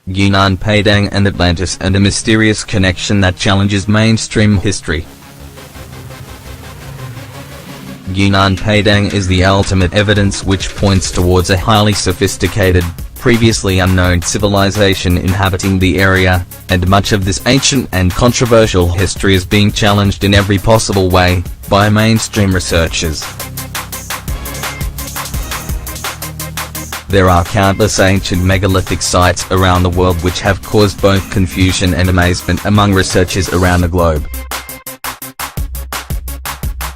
Gunung Padang and Atlantis, and a mysterious connection that challenges mainstream history. Gunung Padang is the ultimate evidence which points towards a highly sophisticated, previously unknown civilization inhabiting the area, and much of this ancient and controversial history is being challenged in every possible way by mainstream researchers. There are countless ancient megalithic sites around the world which have caused both confusion and amazement among researchers around the globe.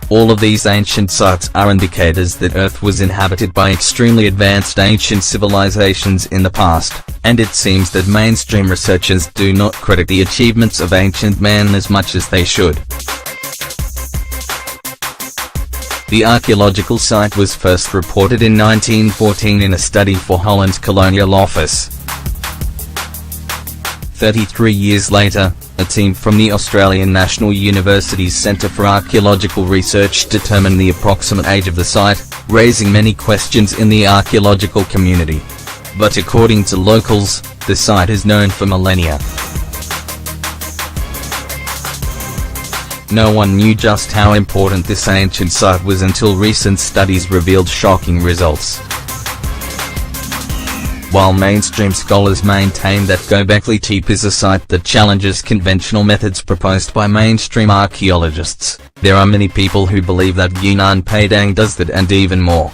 All of these ancient sites are indicators that Earth was inhabited by extremely advanced ancient civilizations in the past, and it seems that mainstream researchers do not credit the achievements of ancient man as much as they should. The archaeological site was first reported in 1914 in a study for Holland's Colonial Office. 33 years later, a team from the Australian National University's Centre for Archaeological Research determined the approximate age of the site, raising many questions in the archaeological community. But according to locals, the site is known for millennia. No one knew just how important this ancient site was until recent studies revealed shocking results. While mainstream scholars maintain that Göbekli Tepe is a site that challenges conventional methods proposed by mainstream archaeologists, there are many people who believe that Gunung Padang does that and even more.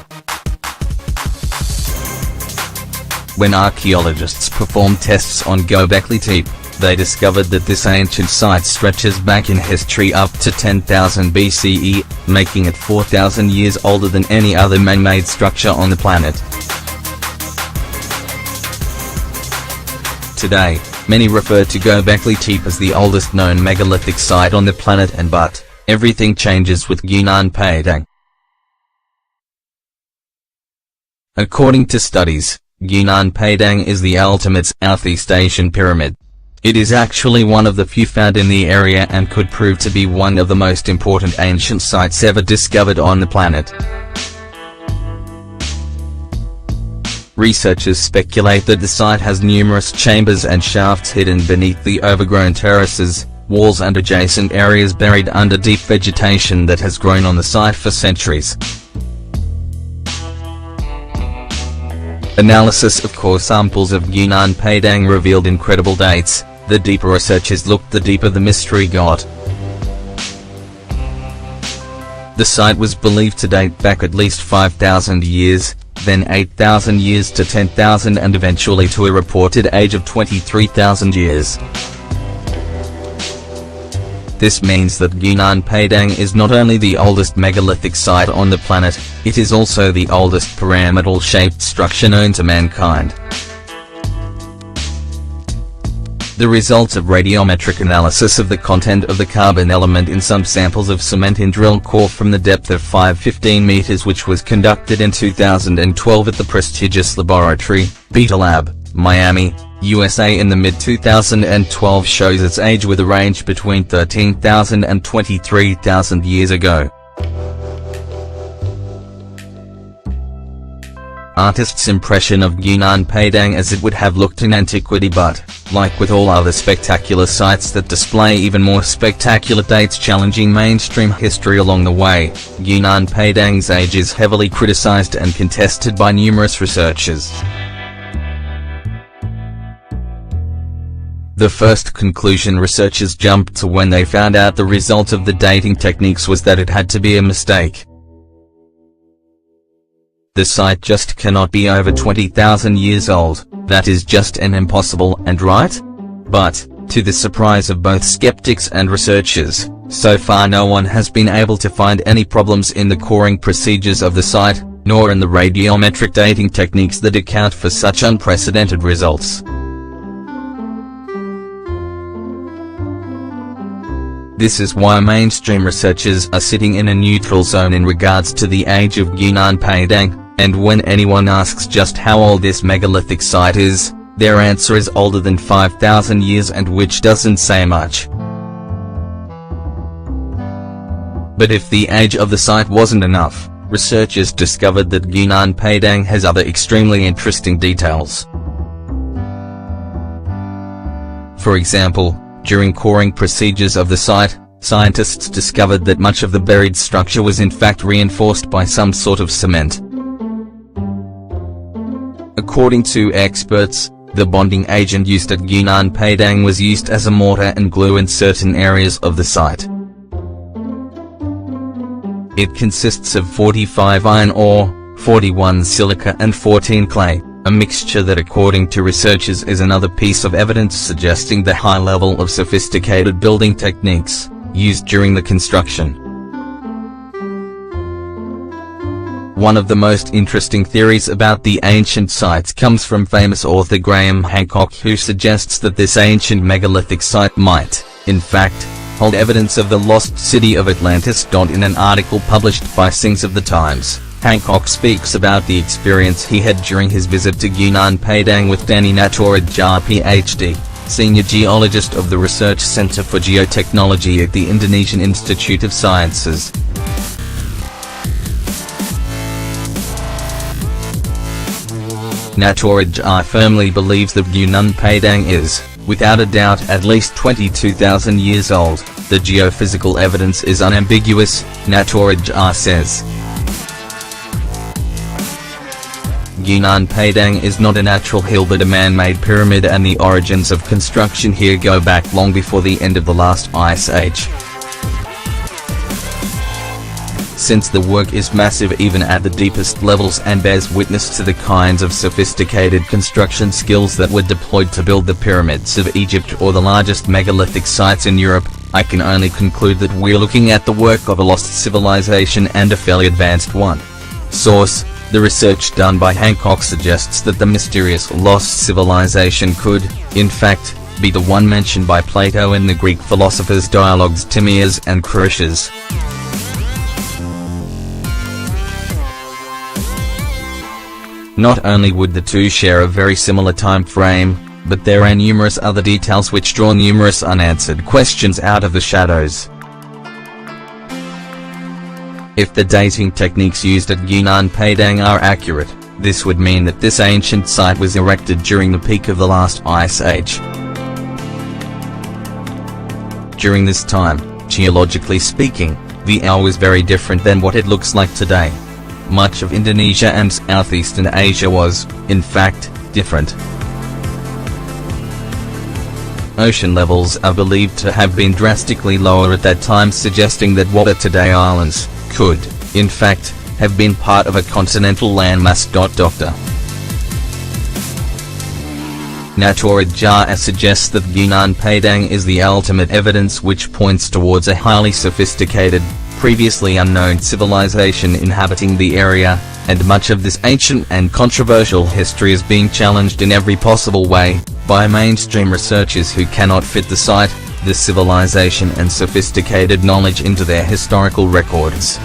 When archaeologists performed tests on Göbekli Tepe, they discovered that this ancient site stretches back in history up to 10,000 BCE, making it 4,000 years older than any other man-made structure on the planet. Today, many refer to Göbekli Tepe as the oldest known megalithic site on the planet, but everything changes with Gunung Padang. According to studies, Gunung Padang is the ultimate Southeast Asian pyramid. It is actually one of the few found in the area and could prove to be one of the most important ancient sites ever discovered on the planet. Researchers speculate that the site has numerous chambers and shafts hidden beneath the overgrown terraces, walls and adjacent areas buried under deep vegetation that has grown on the site for centuries. Analysis of core samples of Gunung Padang revealed incredible dates. The deeper researchers looked, the deeper the mystery got. The site was believed to date back at least 5,000 years, then 8,000 years to 10,000 and eventually to a reported age of 23,000 years. This means that Gunung Padang is not only the oldest megalithic site on the planet, it is also the oldest pyramidal-shaped structure known to mankind. The results of radiometric analysis of the content of the carbon element in some samples of cement in drill core from the depth of 515 meters, which was conducted in 2012 at the prestigious laboratory, Beta Lab, Miami, USA in the mid-2012 shows its age with a range between 13,000 and 23,000 years ago. Artists' impression of Gunung Padang as it would have looked in antiquity, but, like with all other spectacular sites that display even more spectacular dates challenging mainstream history along the way, Gunung Padang's age is heavily criticized and contested by numerous researchers. The first conclusion researchers jumped to when they found out the result of the dating techniques was that it had to be a mistake. The site just cannot be over 20,000 years old, that is just an impossible and right? But, to the surprise of both skeptics and researchers, so far no one has been able to find any problems in the coring procedures of the site, nor in the radiometric dating techniques that account for such unprecedented results. This is why mainstream researchers are sitting in a neutral zone in regards to the age of Gunung Padang, and when anyone asks just how old this megalithic site is, their answer is older than 5,000 years, and which doesn't say much. But if the age of the site wasn't enough, researchers discovered that Gunung Padang has other extremely interesting details. For example, during coring procedures of the site, scientists discovered that much of the buried structure was in fact reinforced by some sort of cement. According to experts, the bonding agent used at Gunung Padang was used as a mortar and glue in certain areas of the site. It consists of 45 iron ore, 41 silica and 14 clay, a mixture that according to researchers is another piece of evidence suggesting the high level of sophisticated building techniques used during the construction. One of the most interesting theories about the ancient sites comes from famous author Graham Hancock, who suggests that this ancient megalithic site might, in fact, hold evidence of the lost city of Atlantis. In an article published by Sings of the Times, Hancock speaks about the experience he had during his visit to Gunung Padang with Danny Nattoraja PhD, senior geologist of the Research Center for Geotechnology at the Indonesian Institute of Sciences. Nattoraja firmly believes that Gunung Padang is, without a doubt, at least 22,000 years old. The geophysical evidence is unambiguous, Nattoraja says. Gunung Padang is not a natural hill but a man-made pyramid, and the origins of construction here go back long before the end of the last ice age. Since the work is massive even at the deepest levels and bears witness to the kinds of sophisticated construction skills that were deployed to build the pyramids of Egypt or the largest megalithic sites in Europe, I can only conclude that we're looking at the work of a lost civilization, and a fairly advanced one. Source: the research done by Hancock suggests that the mysterious lost civilization could, in fact, be the one mentioned by Plato in the Greek philosophers' dialogues Timaeus and Critias. Not only would the two share a very similar time frame, but there are numerous other details which draw numerous unanswered questions out of the shadows. If the dating techniques used at Gunung Padang are accurate, this would mean that this ancient site was erected during the peak of the last ice age. During this time, geologically speaking, the area was very different than what it looks like today. Much of Indonesia and Southeastern Asia was, in fact, different. Ocean levels are believed to have been drastically lower at that time, suggesting that what are today islands could, in fact, have been part of a continental landmass. Nattoraja suggests that Gunung Padang is the ultimate evidence which points towards a highly sophisticated, previously unknown civilization inhabiting the area, and much of this ancient and controversial history is being challenged in every possible way by mainstream researchers who cannot fit the site, the civilization and sophisticated knowledge into their historical records.